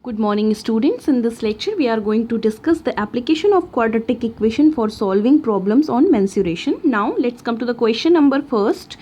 Good morning students. In this lecture we are going to discuss the application of quadratic equation for solving problems on mensuration. Now let's come to the question number first.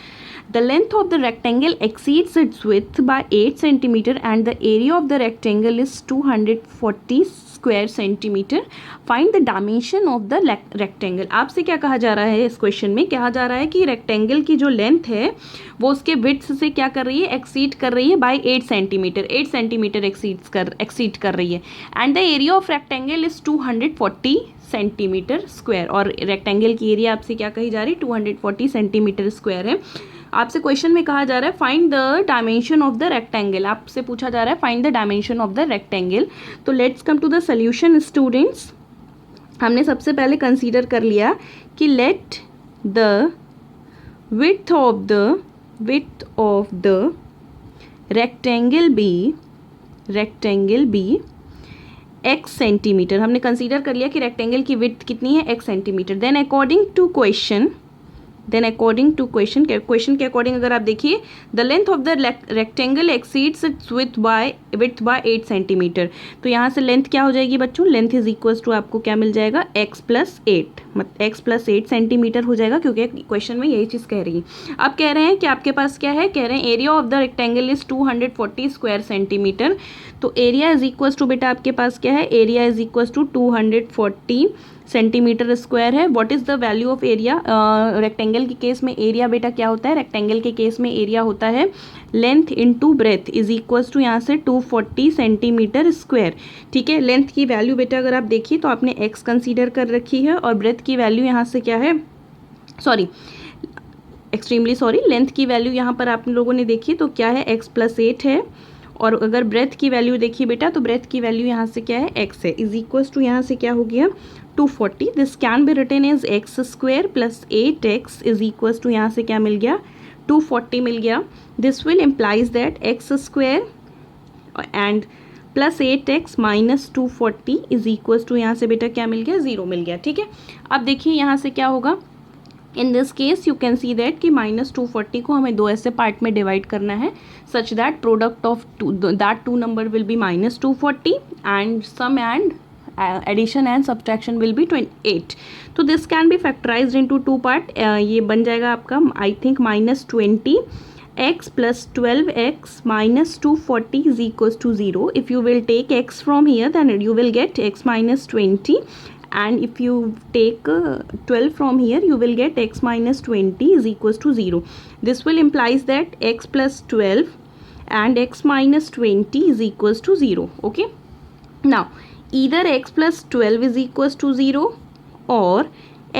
The length of the rectangle exceeds its width by 8 centimeter and the area of the rectangle is 240 square centimeter. Find the dimension of the rectangle. आपसे क्या कहा जा रहा है इस question में? कहा जा रहा है कि रेक्टेंगल की जो लेंथ है वो उसके विड्थ से क्या कर रही है, एक्सीड कर रही है बाय 8 सेंटीमीटर, 8 सेंटीमीटर एक्सीड कर रही है. And the area of rectangle is 240 centimetre square. और रेक्टेंगल की एरिया आपसे क्या कही जा रही है, 240 सेंटीमीटर स्क्वायर है. आपसे क्वेश्चन में कहा जा रहा है find the dimension of the rectangle. आपसे पूछा जा रहा है find the dimension of the rectangle. तो let's come to the solution students. हमने सबसे पहले कंसीडर कर लिया कि let the width of the rectangle be x centimetre. हमने कंसीडर कर लिया कि रेक्टेंगल की विड्थ कितनी है, x centimetre. Then according to question के अकॉर्डिंग अगर आप देखिए the length of the rectangle exceeds its width by 8 centimetre. तो यहाँ से लेंथ क्या हो जाएगी बच्चों, लेंथ इज इक्वल टू आपको क्या मिल जाएगा, x प्लस 8, मतलब x प्लस 8 सेंटीमीटर हो जाएगा, क्योंकि क्वेश्चन में यही चीज़ कह रही है. अब कह रहे हैं कि आपके पास क्या है, कह रहे हैं area of the rectangle is 240 square centimetre. तो एरिया इज इक्वल टू बेटा आपके पास क्या है, area is equal to 240 centimetre square है. What is the value of area. Rectangle के केस में एरिया बेटा क्या होता है, रेक्टेंगल के केस में एरिया होता है length into breadth is equals to यहाँ से 240 सेंटीमीटर स्क्वायर. ठीक है, लेंथ की वैल्यू बेटा अगर आप देखिए तो आपने x कंसीडर कर रखी है और ब्रेथ की वैल्यू यहाँ से क्या है, एक्सट्रीमली सॉरी, लेंथ की वैल्यू यहाँ पर आप लोगों ने देखी तो क्या है, x प्लस 8 है. और अगर ब्रेथ की वैल्यू देखिए बेटा तो ब्रेथ की वैल्यू यहाँ से क्या है, x है, इज इक्वल्स टू यहाँ से क्या हो गया 240. This can be written as x square plus 8x is equals to यहाँ से क्या मिल गया, 240 मिल गया. This will implies that x square and plus 8x minus 240 is equals to यहाँ से बेटा क्या मिल गया, 0 मिल गया. ठीक है, अब देखिए यहाँ से क्या होगा, in this case you can see that कि माइनस 240 को हमें दो ऐसे पार्ट में डिवाइड करना है such that product of that two number will be minus 240 and sum and addition and subtraction will be 28. तो this can be factorised into two part. ये बन जाएगा आपका I think minus 20x plus 12x minus 240 is equals to 0. If you will take x from here then you will get x minus 20, and if you take 12 from here you will get x minus 20 is equals to 0. This will implies that x plus 12 and x minus 20 is equals to 0. Okay, now either x plus 12 is equals to 0 or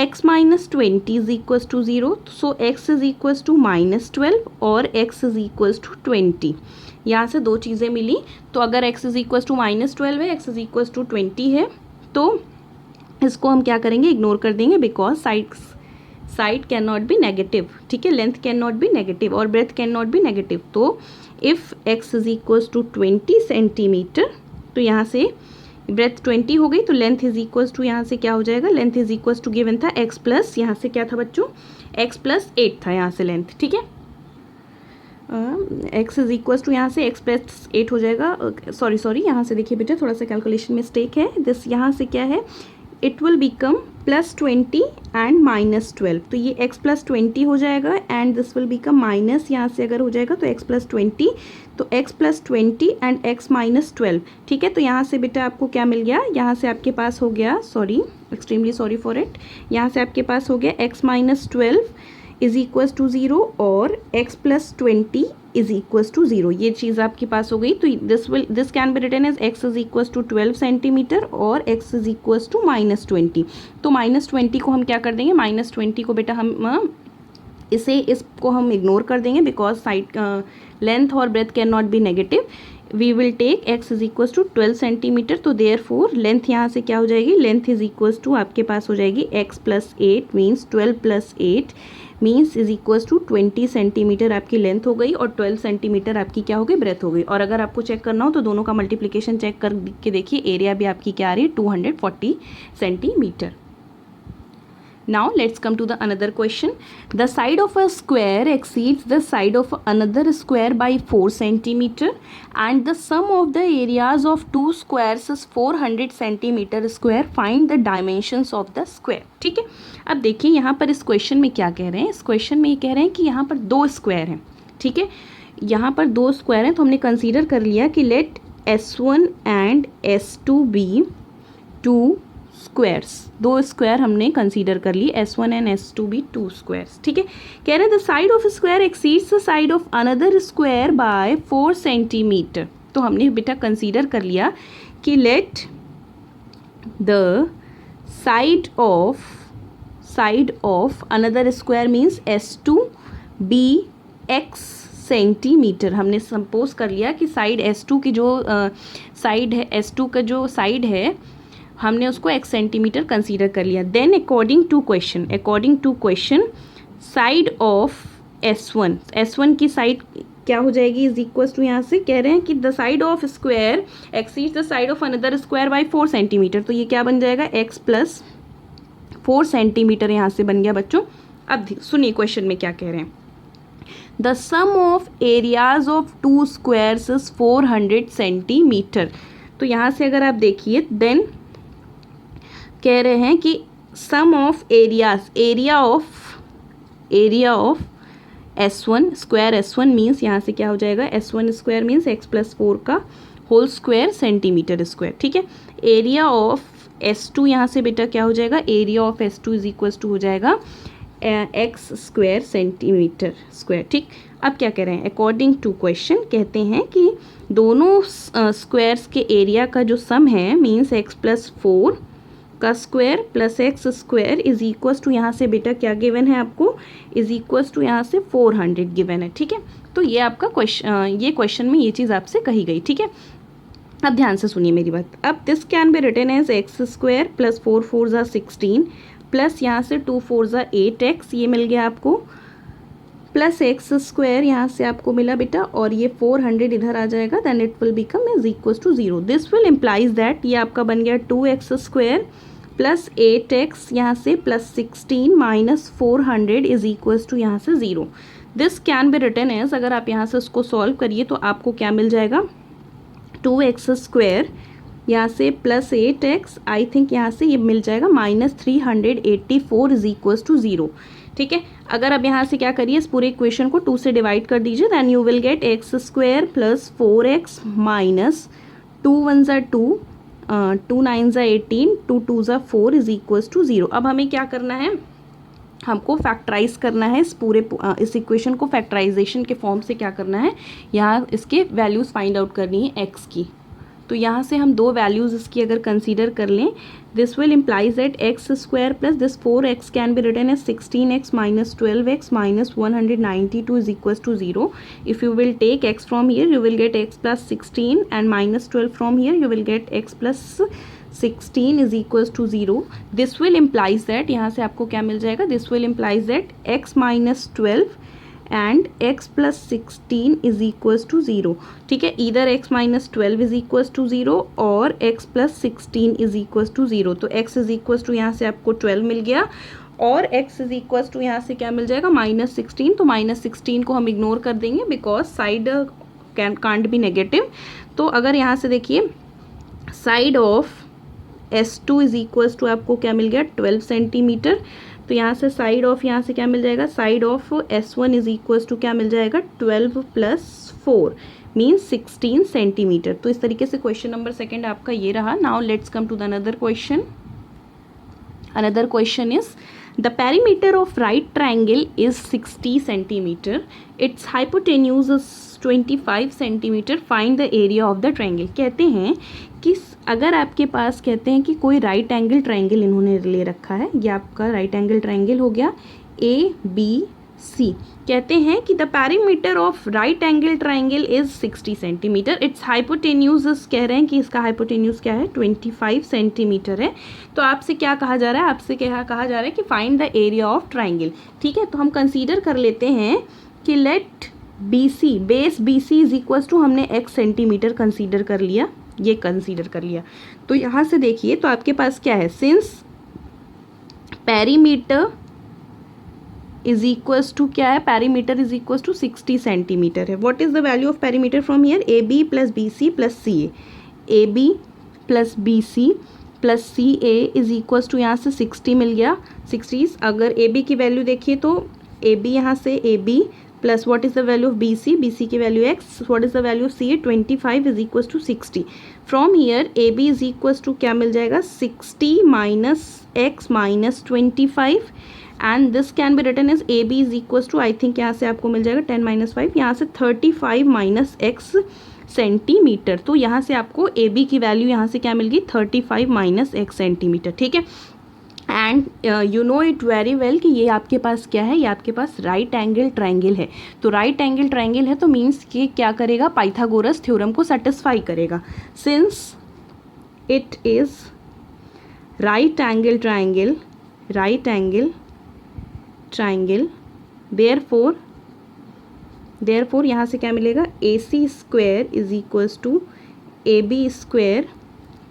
x minus 20 is equals to 0. So x is equals to minus 12 or x is equals to 20. यहाँ से दो चीज़ें मिली. तो अगर x is equals to minus 12 है, x is equals to 20 है, तो इसको हम क्या करेंगे, इग्नोर कर देंगे, because side can not be negative. ठीक है, length can not be negative और breadth can not be negative. तो if x is equals to 20 centimetre, तो यहाँ से ब्रेथ 20 हो गई, तो लेंथ इज इक्वल्स टू यहाँ से क्या हो जाएगा, length is equals to given था x प्लस, यहाँ से क्या था बच्चों, x प्लस 8 था यहाँ से लेंथ. ठीक है, x इज इक्वल्स टू यहाँ से x प्लस 8 हो जाएगा. सॉरी यहाँ से देखिए बेटा थोड़ा सा कैलकुलेशन मिस्टेक है. दिस यहाँ से क्या है, it will become plus 20 and minus 12. तो ये x प्लस 20 हो जाएगा and this will become minus, यहाँ से अगर हो जाएगा तो x प्लस 20, तो x plus 20 and x minus 12. ठीक है, तो यहाँ से बेटा आपको क्या मिल गया, यहाँ से आपके पास हो गया, एक्सट्रीमली सॉरी फॉर इट, यहाँ से आपके पास हो गया x minus 12 is equals to 0 और x plus 20 is equals to 0. ये चीज़ आपके पास हो गई. तो this can be written as x is equals to 12 centimetre और x is equals to minus 20. तो माइनस 20 को हम क्या कर देंगे, माइनस 20 को बेटा हम इसको हम इग्नोर कर देंगे, बिकॉज साइड लेंथ और breadth can not be negative. We will take x is equals to 12 centimetre. तो देयरफॉर लेंथ यहाँ से क्या हो जाएगी, लेंथ इज इक्वल्स टू आपके पास हो जाएगी x plus 8 means 12 plus 8 means is equals to 20 centimetre आपकी लेंथ हो गई और 12 सेंटीमीटर आपकी क्या हो गई, ब्रेथ हो गई. और अगर आपको चेक करना हो तो दोनों का मल्टीप्लिकेशन चेक करके देखिए, एरिया भी आपकी क्या आ रही है, 240 centimetre. Now let's come to the another question. The side of a square exceeds the side of another square by 4 centimeter and the sum of the areas of two squares is 400 centimeter square. Find the dimensions of the square. ठीक है, अब देखिए यहाँ पर इस question में क्या कह रहे हैं. इस क्वेश्चन में ये कह रहे हैं कि यहाँ पर दो स्क्वायर हैं. ठीक है, यहाँ पर दो स्क्वायर हैं, तो हमने कंसीडर कर लिया कि let S1 and S2 be two squares. दो स्क्वायर हमने कंसीडर कर ली, S1 and S2 be two squares. ठीक है, कह रहे हैं the side of square exceeds the side of another square by 4 centimetre. तो हमने बेटा कंसीडर कर लिया कि let the side of another square means S2 be x centimetre. हमने सपोज कर लिया कि साइड S2 की जो साइड है, S2 का जो साइड है हमने उसको x सेंटीमीटर कंसीडर कर लिया. Then according to question side of S1 की साइड क्या हो जाएगी इज इक्वल्स टू, यहाँ से कह रहे हैं कि the side of square exceeds the side of another square by 4 centimetre. तो ये क्या बन जाएगा x प्लस 4 सेंटीमीटर यहाँ से बन गया बच्चों. अब सुनिए क्वेश्चन में क्या कह रहे हैं. The sum of areas of two squares is 400 centimetre. तो यहाँ से अगर आप देखिए देन कह रहे हैं कि sum of area of S1 square S1 means यहाँ से क्या हो जाएगा S1 square means x plus 4 का होल स्क्वायर सेंटीमीटर स्क्वायर. ठीक है, एरिया ऑफ S2 यहाँ से बेटा क्या हो जाएगा, area of S2 is equal to हो जाएगा x स्क्वायर सेंटीमीटर स्क्वायर. ठीक, अब क्या कह रहे हैं अकॉर्डिंग टू क्वेश्चन कहते हैं कि दोनों स्क्वायर्स के एरिया का जो सम है मीन्स x प्लस 4 का square plus x square is equals to, यहाँ से बेटा क्या गिवन है आपको, इज इक्वल्स टू यहाँ से 400 गिवन है. ठीक है, तो ये आपका क्वेश्चन में ये चीज़ आपसे कही गई. ठीक है, अब ध्यान से सुनिए मेरी बात. अब this can be written as x square plus 4 4 ज़ा 16 प्लस यहाँ से 2 4 ज़ा 8x, ये मिल गया आपको, प्लस x स्क्वायर यहाँ से आपको मिला बेटा, और ये 400 इधर आ जाएगा. Then it will become is equals to 0. This will implies that ये आपका बन गया 2x स्क्वायर प्लस 8x यहाँ से plus 16 minus 400 is equals to यहाँ से 0. This can be written as, अगर आप यहाँ से उसको सॉल्व करिए तो आपको क्या मिल जाएगा, 2x स्क्वायर यहाँ से प्लस 8x, आई थिंक यहाँ से ये मिल जाएगा माइनस 384 इज इक्वल्स टू 0. ठीक है, अगर अब यहाँ से क्या करिए इस पूरे इक्वेशन को 2 से डिवाइड कर दीजिए. Then you will get x square plus 4x minus 2 1 ज़ा 2 2 9 ज़ा 18 2 2 ज़ा 4 इज इक्वल्स टू 0. अब हमें क्या करना है, हमको फैक्टराइज करना है इस इक्वेशन को फैक्टराइजेशन के फॉर्म से क्या करना है, यहाँ इसके वैल्यूज़ फाइंड आउट करनी है x की. तो यहाँ से हम दो वैल्यूज़ इसकी अगर कंसीडर कर लें, this will implies that x square plus this 4x can be written as 16x minus 12x minus 192 is equals to 0. If you will take x from here you will get x plus 16 and minus 12 from here you will get x plus 16 is equals to 0. This will implies that, यहाँ से आपको क्या मिल जाएगा, this will implies that x minus 12 and x plus 16 is equals to 0. ठीक है, इधर x minus 12 is equals to 0 और x plus 16 is equals to 0. तो x इज इक्वल्स टू यहाँ से आपको 12 मिल गया और x इज इक्वल्स टू यहाँ से क्या मिल जाएगा, माइनस 16. तो माइनस 16 को हम इग्नोर कर देंगे because side can't be negative. तो अगर यहाँ से देखिए side of S2 is equals to आपको क्या मिल गया 12 सेंटीमीटर. तो यहाँ से साइड ऑफ यहाँ से क्या मिल जाएगा, side of S1 is equals to क्या मिल जाएगा 12 प्लस 4 मीन्स 16 सेंटीमीटर. तो इस तरीके से क्वेश्चन नंबर सेकंड आपका ये रहा. Now let's come to the another question. Another question is the perimeter of right triangle is 60 centimetre, its hypotenuse is 25 centimetre, find the area of the triangle. कहते हैं कि अगर आपके पास कहते हैं कि कोई राइट एंगल ट्राइंगल इन्होंने ले रखा है, ये आपका राइट एंगल ट्राइंगल हो गया ABC. कहते हैं कि the perimeter of right angle triangle is 60 centimetre, its hypotenuse कह रहे हैं कि इसका हाइपोटेन्यूज क्या है 25 सेंटीमीटर है. तो आपसे क्या कहा जा रहा है, आपसे क्या कहा जा रहा है कि find the area of triangle. ठीक है, तो हम कंसीडर कर लेते हैं कि let BC base BC is equals to, हमने x सेंटीमीटर कंसीडर कर लिया, ये कंसीडर कर लिया. तो यहाँ से देखिए तो आपके पास क्या है, since perimeter is equals to क्या है, perimeter is equals to 60 centimetre है. What is the value of perimeter from here, A B plus B C plus C A B plus B C plus C A is equals to यहाँ से 60 मिल गया. 60. अगर A B की value देखिए तो ए B यहाँ से A B plus what is the value of B C की value x, what is the value of C A 25 is equals to 60. From here A B is equals to क्या मिल जाएगा, 60 minus x minus 25 and this can be written as A B is equals to, I think यहाँ से आपको मिल जाएगा 10 minus 5, यहाँ से 35 minus x centimetre. तो यहाँ से आपको ए बी की वैल्यू यहाँ से क्या मिल गई, 35 माइनस एक्स सेंटीमीटर. ठीक है. And you know it very well कि ये आपके पास क्या है, ये आपके पास राइट एंगल ट्रायंगल है. तो राइट एंगल ट्रायंगल है तो मीन्स कि क्या करेगा, पाइथागोरस थ्योरम को सेटिस्फाई करेगा. Since it is right angle triangle, therefore यहाँ से क्या मिलेगा, A C square is equals to A B square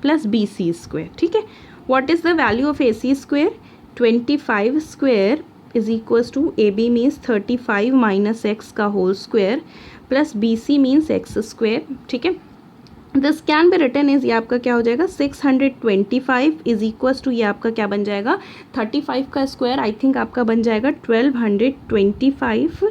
plus B C square. ठीक है. What is the value of A C square, 25 square is equals to A B means 35 minus x का whole square plus B C means x square. ठीक है. This can be written is, ये आपका क्या हो जाएगा, 625 इज इक्वल्स टू, ये आपका क्या बन जाएगा, 35 का स्क्वायर आई थिंक आपका बन जाएगा 1225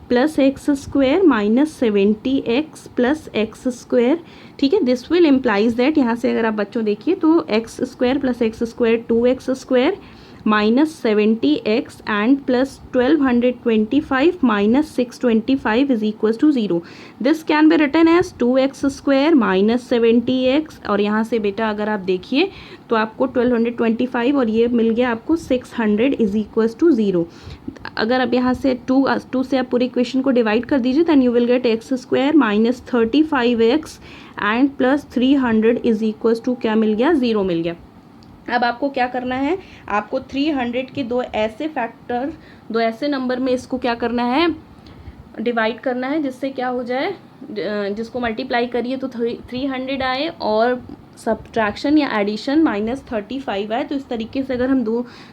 plus x square minus 70x plus x square. ठीक है. दिस विल इम्प्लाइज दैट, यहाँ से अगर आप बच्चों देखिए तो x square plus x square 2x square minus 70x and plus 1225 minus 625 is equals to 0. This can be written as 2x square minus 70x और यहाँ से बेटा अगर आप देखिए तो आपको 1225 और ये मिल गया आपको 600 इज इक्वल्स टू 0. अगर आप यहाँ से 2 से आप पूरे इक्वेशन को डिवाइड कर दीजिए then you will get x square minus 35x and plus 300 is equals to क्या मिल गया, 0 मिल गया. अब आपको क्या करना है, आपको 300 के दो ऐसे नंबर में इसको क्या करना है, डिवाइड करना है जिससे क्या हो जाए, जिसको मल्टीप्लाई करिए तो 300 आए और सब्ट्रैक्शन या एडिशन माइनस 35 आए. तो इस तरीके से अगर हम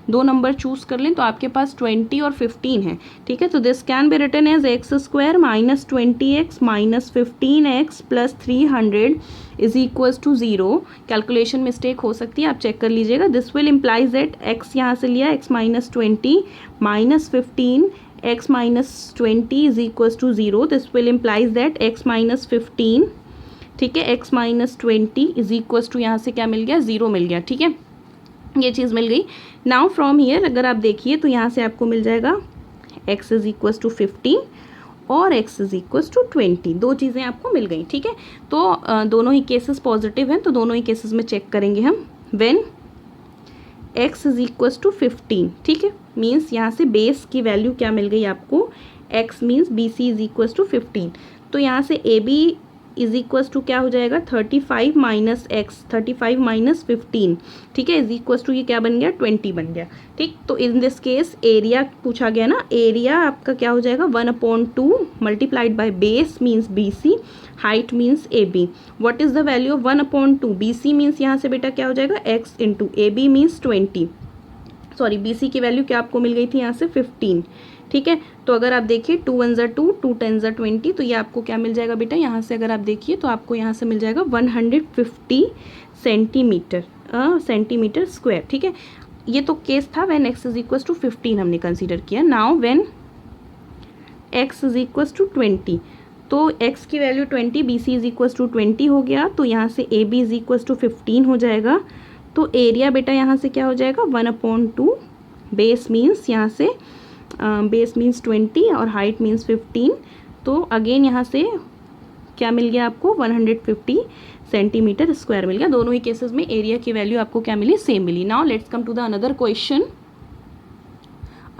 दो नंबर चूज़ कर लें तो आपके पास 20 और 15 है. ठीक है. तो this can be written as x square minus 20x minus 15x plus 300 is equals to 0. Calculation mistake हो सकती है, आप चेक कर लीजिएगा. This will implies that x यहाँ से लिया x minus 20 minus 15 x minus 20 is equals to 0. This will implies that x minus 15, ठीक है, x minus 20 is equals to यहाँ से क्या मिल गया, 0 मिल गया. ठीक है. ये चीज़ मिल गई. नाउ फ्रॉम हियर अगर आप देखिए तो यहाँ से आपको मिल जाएगा x इज इक्वल्स टू 15 और x इज इक्वल्स टू 20. दो चीज़ें आपको मिल गई. ठीक है. तो दोनों ही केसेस पॉजिटिव हैं तो दोनों ही केसेस में चेक करेंगे हम. When x is equals to 15, ठीक है, मीन्स यहाँ से बेस की वैल्यू क्या मिल गई आपको, x means B C is equals to 15. तो यहाँ से A B is equals to क्या हो जाएगा, 35 माइनस एक्स, 35 माइनस 15. ठीक है. इज इक्वल्स टू ये क्या बन गया, 20 बन गया. ठीक. तो इन दिस केस एरिया पूछा गया ना, एरिया आपका क्या हो जाएगा, 1/2 multiplied by base means B C, height means A B. What is the value of 1/2, B C means यहाँ से बेटा क्या हो जाएगा, x into A B means 20. Sorry, B C की वैल्यू क्या आपको मिल गई थी यहाँ से 15. ठीक है. तो अगर आप देखिए 2 1 ज़ा 2, 2 10 ज़ा 20, तो ये आपको क्या मिल जाएगा बेटा, यहाँ से अगर आप देखिए तो आपको यहाँ से मिल जाएगा 150 सेंटीमीटर स्क्वायर. ठीक है. ये तो केस था when x is equals to 15 हमने कंसीडर किया. Now when x is equals to 20, तो x की value 20, B C is equals to 20 हो गया. तो यहाँ से A B is equals to 15 हो जाएगा. तो एरिया बेटा यहाँ से क्या हो जाएगा, 1/2 बेस मीन्स यहाँ से बेस मीन्स 20 और हाइट मीन्स 15. तो अगेन यहाँ से क्या मिल गया आपको, 150 सेंटीमीटर स्क्वायर मिल गया. दोनों ही केसेस में एरिया की वैल्यू आपको क्या मिली, सेम मिली. Now let's come to the another question.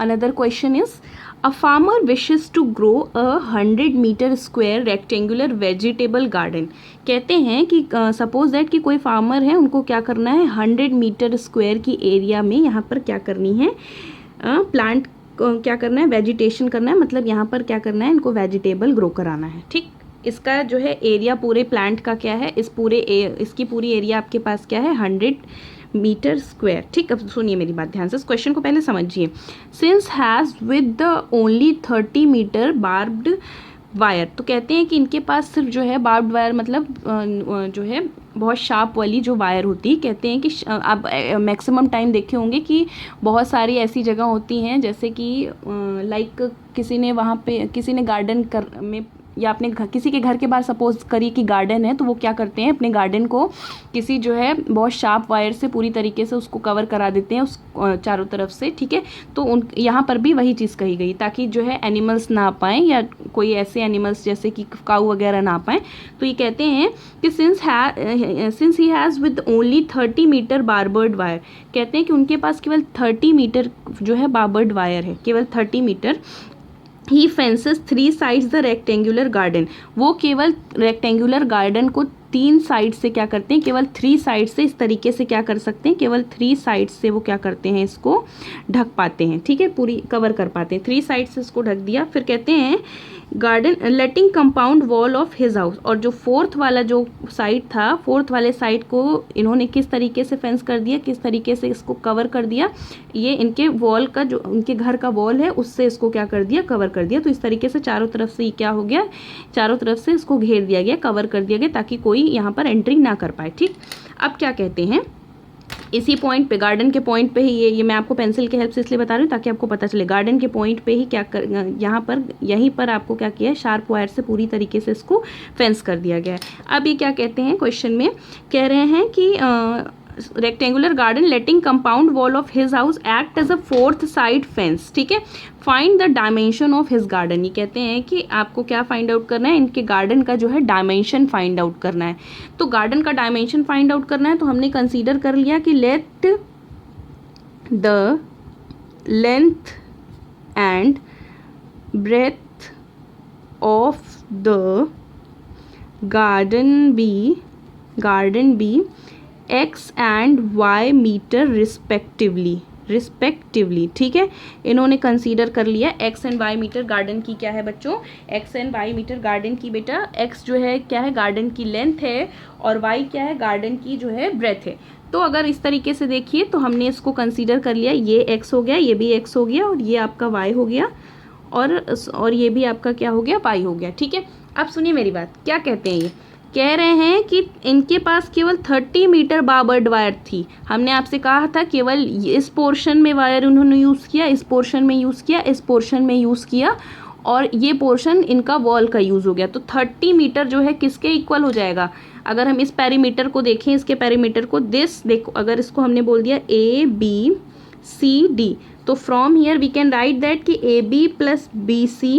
Another question is a farmer wishes to grow a 100 metre square rectangular vegetable garden. कहते हैं कि सपोज दैट कि कोई फार्मर है, उनको क्या करना है, 100 मीटर स्क्वायर की एरिया में यहाँ पर क्या करनी है, प्लांट क्या करना है, वेजिटेशन करना है, मतलब यहाँ पर क्या करना है, इनको वेजिटेबल ग्रो कराना है. ठीक. इसका जो है एरिया पूरे प्लांट का क्या है, इसकी पूरी एरिया आपके पास क्या है 100 मीटर स्क्वायर। ठीक, अब सुनिए मेरी बात ध्यान से, इस क्वेश्चन को पहले समझिए। Since has with the only 30 meter barbed wire, तो कहते हैं कि इनके पास सिर्फ जो है बार्ब्ड वायर मतलब जो है बहुत शार्प वाली जो वायर होती है, कहते हैं कि आप मैक्सिमम टाइम देखे होंगे कि बहुत सारी ऐसी जगह होती हैं जैसे कि लाइक किसी ने गार्डन में या अपने किसी के घर के बाहर सपोज करिए कि गार्डन है, तो वो क्या करते हैं अपने गार्डन को किसी जो है बहुत शार्प वायर से पूरी तरीके से उसको कवर करा देते हैं उस चारों तरफ से। ठीक है, तो यहाँ पर भी वही चीज़ कही गई ताकि जो है एनिमल्स ना पाएँ या कोई ऐसे एनिमल्स जैसे कि काऊ वगैरह ना पाएँ। तो ये कहते हैं कि since he has with only 30 meter barbed wire, कहते हैं कि उनके पास केवल 30 मीटर जो है बार्बर्ड वायर है, केवल 30 मीटर। ही fences 3 sides the rectangular garden, वो केवल रेक्टेंगुलर गार्डन को 3 साइड से क्या करते हैं, केवल 3 साइड से इस तरीके से क्या कर सकते हैं, केवल 3 साइड से वो क्या करते हैं, इसको ढक पाते हैं। ठीक है, पूरी कवर कर पाते हैं, 3 साइड से इसको ढक दिया। फिर कहते हैं garden letting compound wall of his house, और जो फोर्थ वाला जो साइड था, फोर्थ वाले साइड को इन्होंने किस तरीके से फेंस कर दिया, किस तरीके से इसको कवर कर दिया, ये इनके वॉल का जो उनके घर का वॉल है उससे इसको क्या कर दिया, कवर कर दिया। तो इस तरीके से चारों तरफ से ये क्या हो गया, चारों तरफ से इसको घेर दिया गया, कवर कर दिया गया ताकि कोई यहाँ पर एंट्री ना कर पाए। ठीक, अब क्या कहते हैं, इसी पॉइंट पे गार्डन के पॉइंट पे ही ये मैं आपको पेंसिल की हेल्प से इसलिए बता रही हूँ ताकि आपको पता चले, गार्डन के पॉइंट पे ही क्या यहीं पर आपको क्या किया है, शार्प वायर से पूरी तरीके से इसको फेंस कर दिया गया है। अब ये क्या कहते हैं, क्वेश्चन में कह रहे हैं कि rectangular garden letting compound wall of his house act as a fourth side fence. ठीक है, find the dimension of his garden, ये कहते हैं कि आपको क्या फाइंड आउट करना है, इनके गार्डन का जो है डायमेंशन फाइंड आउट करना है। तो गार्डन का डायमेंशन फाइंड आउट करना है, तो हमने कंसीडर कर लिया कि let the length and breadth of the garden be x and y metre respectively. ठीक है, इन्होंने कंसीडर कर लिया x and y metre garden की क्या है बच्चों, x and y metre garden की बेटा x जो है क्या है, गार्डन की लेंथ है, और y क्या है, गार्डन की जो है ब्रेथ है। तो अगर इस तरीके से देखिए तो हमने इसको कंसीडर कर लिया, ये x हो गया, ये भी x हो गया, और ये आपका y हो गया, और ये भी आपका क्या हो गया, y हो गया। ठीक है, अब सुनिए मेरी बात, क्या कहते हैं, ये कह रहे हैं कि इनके पास केवल 30 मीटर बार्बर्ड वायर थी। हमने आपसे कहा था केवल इस पोर्शन में वायर उन्होंने यूज़ किया, इस पोर्शन में यूज़ किया, इस पोर्शन में यूज़ किया, और ये पोर्शन इनका वॉल का यूज़ हो गया। तो 30 मीटर जो है किसके इक्वल हो जाएगा, अगर हम इस पेरीमीटर को देखें, इसके पेरीमीटर को, देखो अगर इसको हमने बोल दिया ABCD, तो from here we can write that कि AB plus BC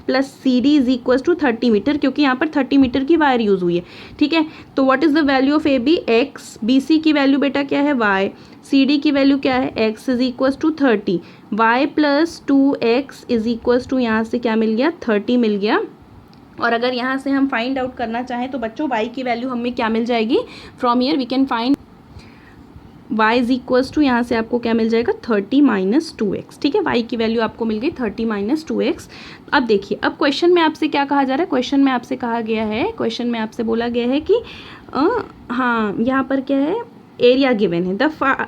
plus CD is equal to 30 metre, क्योंकि यहाँ पर 30 मीटर की वायर यूज़ हुई है। ठीक है, तो what is the value of AB, x, BC की वैल्यू बेटा क्या है, y, CD की वैल्यू क्या है, x is equal to 30, y plus 2x is equal to यहाँ से क्या मिल गया, 30 मिल गया। और अगर यहाँ से हम फाइंड आउट करना चाहें तो बच्चों y की वैल्यू हमें क्या मिल जाएगी, from here we can find y is equals to, यहाँ से आपको क्या मिल जाएगा, 30 माइनस 2x। ठीक है, y की वैल्यू आपको मिल गई 30 माइनस 2x। अब देखिए, अब क्वेश्चन में आपसे क्या कहा जा रहा है, क्वेश्चन में आपसे कहा गया है, क्वेश्चन में आपसे बोला गया है कि हाँ यहाँ पर क्या है, एरिया गिवन है, the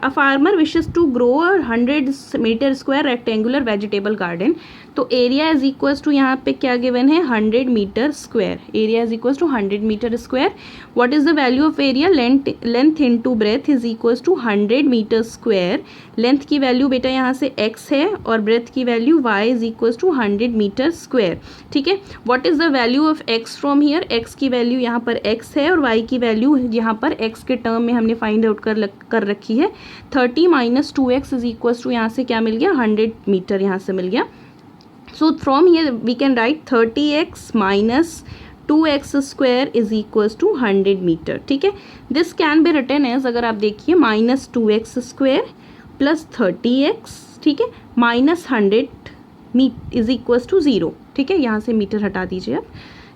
farmer wishes to grow 100 metre square rectangular vegetable garden. तो एरिया इज इक्वल्स टू, यहाँ पे क्या गिवन है, 100 metre square, area is equals to 100 metre square. What is the value of area, length into breadth is equals to 100 metre square. Length की value बेटा यहाँ से x है, और ब्रेथ की value y is equals to 100 metre square. ठीक है, what is the value of x from here, x की वैल्यू यहाँ पर x है, और y की वैल्यू यहाँ पर x के टर्म में हमने फाइंड आउट कर रखी है। 30 minus 2x is equals to, यहाँ से क्या मिल गया, 100 मीटर यहाँ से मिल गया। So from here we can write 30x minus 2x square is equals to 100 metre. ठीक है, this can be written as, अगर आप देखिए, minus 2x square plus 30x, ठीक है, माइनस 100 इज इक्वल्स टू 0। ठीक है, यहाँ से मीटर हटा दीजिए अब।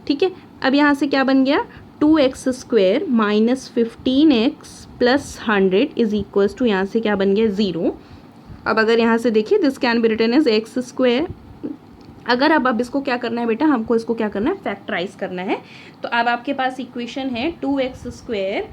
ठीक है, अब यहाँ से क्या बन गया, 2x square minus 15x plus 100 is equals to, यहाँ से क्या बन गया, 0। अब अगर यहाँ से देखिए, this can be written as x square अगर अब इसको क्या करना है बेटा, हमको इसको क्या करना है, फैक्टराइज करना है। तो अब आपके पास इक्वेशन है 2x²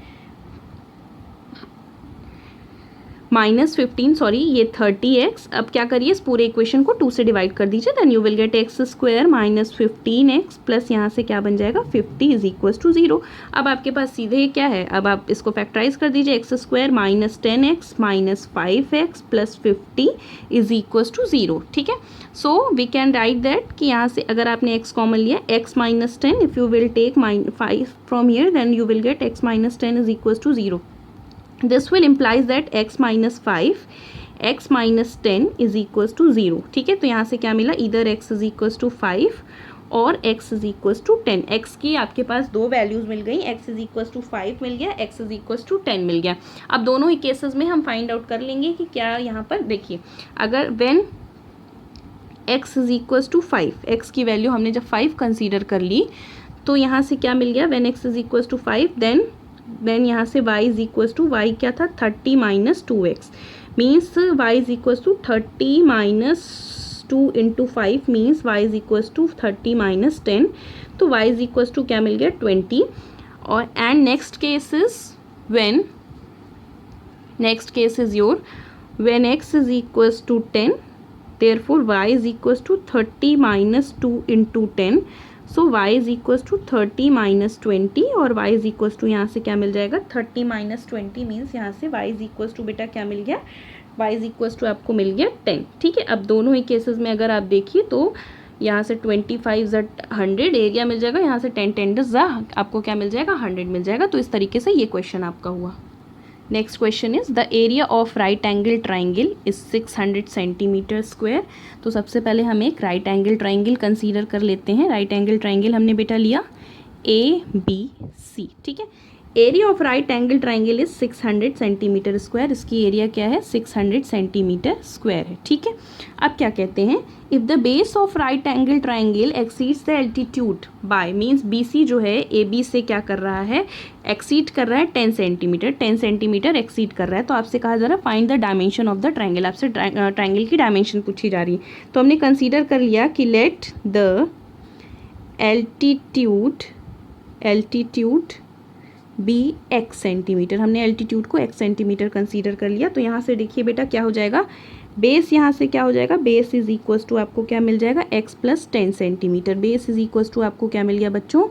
-15 सॉरी ये 30x। अब क्या करिए, इस पूरे इक्वेशन को 2 से डिवाइड कर दीजिए, then you will get x² -15x plus यहाँ से क्या बन जाएगा 50 इज इक्वल टू 0। अब आपके पास सीधे क्या है, अब आप इसको फैक्टराइज कर दीजिए, x² -10x -5x plus 50 is equal to 0। ठीक है, so we can write that कि यहाँ से अगर आपने x कॉमन लिया, x -10 if you will take 5 from here then you will get x -10 is equal to 0। This will implies that x -5 x -10 is equals to 0। ठीक है, तो यहाँ से क्या मिला, इधर x is equals to 5 और x is equals to 10। x की आपके पास दो वैल्यूज़ मिल गई, x is equals to 5 मिल गया, x is equals to 10 मिल गया। अब दोनों ही केसेस में हम फाइंड आउट कर लेंगे कि क्या यहाँ पर देखिए, अगर when x is equals to 5, x की वैल्यू हमने जब 5 कंसीडर कर ली तो यहाँ से क्या मिल गया, when x is equals to 5 then यहाँ से y is equals to, y क्या था 30 - 2x means y is equals to 30 - 2 into 5 means y is equals to 30 - 10। तो y इज इक्वल्स टू क्या मिल गया 20। और and next case is your when x is equals to 10 therefore y is equals to 30 - 2 into 10। So y is equals to 30 - 20 और y is equals to यहाँ से क्या मिल जाएगा 30 - 20 मीन्स यहाँ से y इज इक्वल्स टू बेटा क्या मिल गया, y इज इक्वल्स टू आपको मिल गया 10। ठीक है, अब दोनों ही केसेस में अगर आप देखिए तो यहाँ से 25 ज़ 100 एरिया मिल जाएगा, यहाँ से 10 ज़ आपको क्या मिल जाएगा 100 मिल जाएगा। तो इस तरीके से ये क्वेश्चन आपका हुआ। Next question is the area of right angle triangle is 600 centimetre square. तो सबसे पहले हम एक राइट एंगल ट्राइंगल कंसीडर कर लेते हैं। राइट एंगल ट्राइंगल हमने बेटा लिया ABC। ठीक है, area of right angle triangle is 600 centimetre square. इसकी एरिया क्या है 600 सेंटीमीटर स्क्वायर है। ठीक है, अब क्या कहते हैं, if the base of right angle triangle exceeds the altitude bye means BC जो है AB से क्या कर रहा है, एक्सीड कर रहा है 10 सेंटीमीटर, 10 सेंटीमीटर एक्सीड कर रहा है। तो आपसे कहा जा रहा है find the dimension of the triangle, आपसे ट्राइंगल की डायमेंशन पूछी जा रही है। तो हमने कंसीडर कर लिया कि let the altitude be x centimetre, हमने एल्टीट्यूड को x सेंटीमीटर कंसीडर कर लिया। तो यहाँ से देखिए बेटा क्या हो जाएगा, बेस यहाँ से क्या हो जाएगा, बेस इज इक्वल्स टू आपको क्या मिल जाएगा x + 10 centimetre. Base is equals to आपको क्या मिल गया बच्चों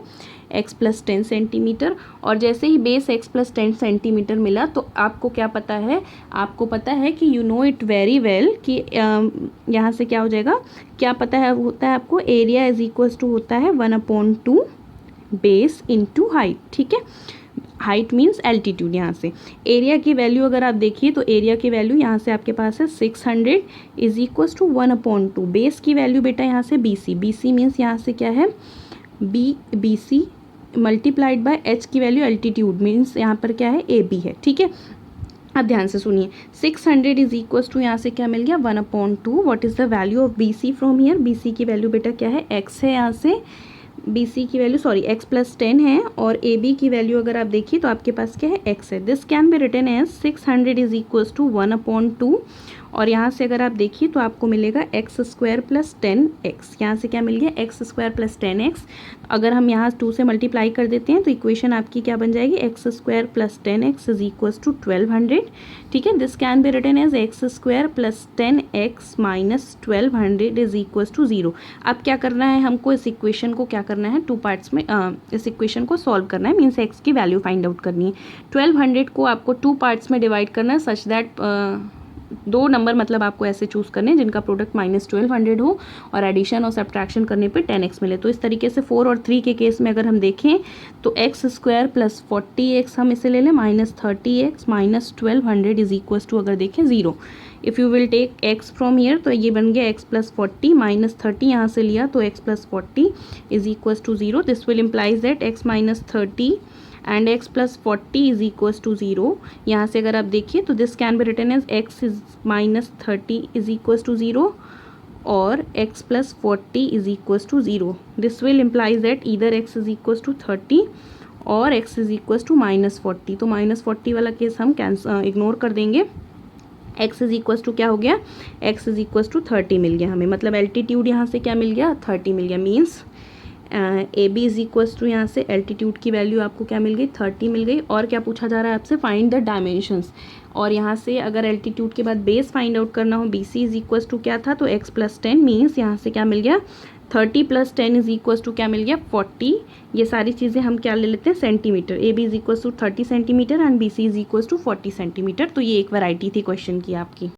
x + 10 सेंटीमीटर। और जैसे ही बेस x + 10 सेंटीमीटर मिला तो आपको क्या पता है, आपको पता है कि you know it very well कि यहाँ से क्या हो जाएगा, क्या पता है होता है आपको, एरिया इज इक्वल्स टू होता है 1/2 बेस इंटू हाइट। ठीक है, हाइट मीन्स एल्टीट्यूड। यहाँ से एरिया की वैल्यू अगर आप देखिए तो एरिया की वैल्यू यहाँ से आपके पास है 600 इज इक्वल्स टू 1/2। बेस की वैल्यू बेटा यहाँ से BC मीन्स यहाँ से क्या है BC मल्टीप्लाइड बाय h की वैल्यू एल्टीट्यूड मीन्स यहाँ पर क्या है AB है। ठीक है, अब ध्यान से सुनिए, 600 इज इक्वल्स टू यहाँ से क्या मिल गया 1/2। What is the value of BC from here, BC की वैल्यू बेटा क्या है x है, यहाँ से BC की वैल्यू x + 10 है और AB की वैल्यू अगर आप देखिए तो आपके पास क्या है x है। This can be written as 600 is equals to 1/2 और यहाँ से अगर आप देखिए तो आपको मिलेगा x² + 10x। यहाँ से क्या मिल गया x² + 10x। अगर हम यहाँ 2 से मल्टीप्लाई कर देते हैं तो इक्वेशन आपकी क्या बन जाएगी, x² + 10x is equals to 1200। ठीक है, this can be written as x² + 10x - 1200 is equals to 0। अब क्या करना है हमको, इस इक्वेशन को क्या करना है 2 पार्ट्स में, इस इक्वेशन को सॉल्व करना है मीन्स x की वैल्यू फाइंड आउट करनी है। 1200 को आपको 2 पार्ट्स में डिवाइड करना है सच दैट 2 नंबर मतलब आपको ऐसे चूज़ करने हैं जिनका प्रोडक्ट -1200 हो और एडिशन और सब्ट्रैक्शन करने पे 10x मिले। तो इस तरीके से 4 और 3 के केस में अगर हम देखें तो x² + 40x हम इसे ले लें -30x - 1200 इज इक्वल्स टू अगर देखें 0। If you will take x from here तो ये बन गया x + 40 -30 यहाँ से लिया तो x + 40 is equals to 0। This will implies that x - 30 and x + 40 is equals to 0। यहाँ से अगर आप देखिए तो this can be written as x - 30 is equals to 0 और x + 40 is equals to 0। This will implies that either x is equals to 30 और x is equals to -40। तो -40 वाला केस हम इग्नोर कर देंगे x इज इक्वस टू क्या हो गया, x इज इक्वस टू 30 मिल गया हमें, मतलब एल्टीट्यूड यहाँ से क्या मिल गया, 30 मिल गया। Means A B is equals to यहाँ से एल्टीट्यूड की वैल्यू आपको क्या मिल गई, 30 मिल गई। और क्या पूछा जा रहा है आपसे, फाइंड द डायमेंशंस। और यहाँ से अगर एल्टीट्यूड के बाद बेस फाइंड आउट करना हो, B C is equals to क्या था, तो x प्लस 10 मीन्स यहाँ से क्या मिल गया, 30 प्लस 10 इज इक्वस टू क्या मिल गया, 40। ये सारी चीज़ें हम क्या ले लेते हैं, centimetre. A B is equals to 30 centimetre and B C is equals to 40 centimetre. तो ये एक वैरायटी थी क्वेश्चन की आपकी।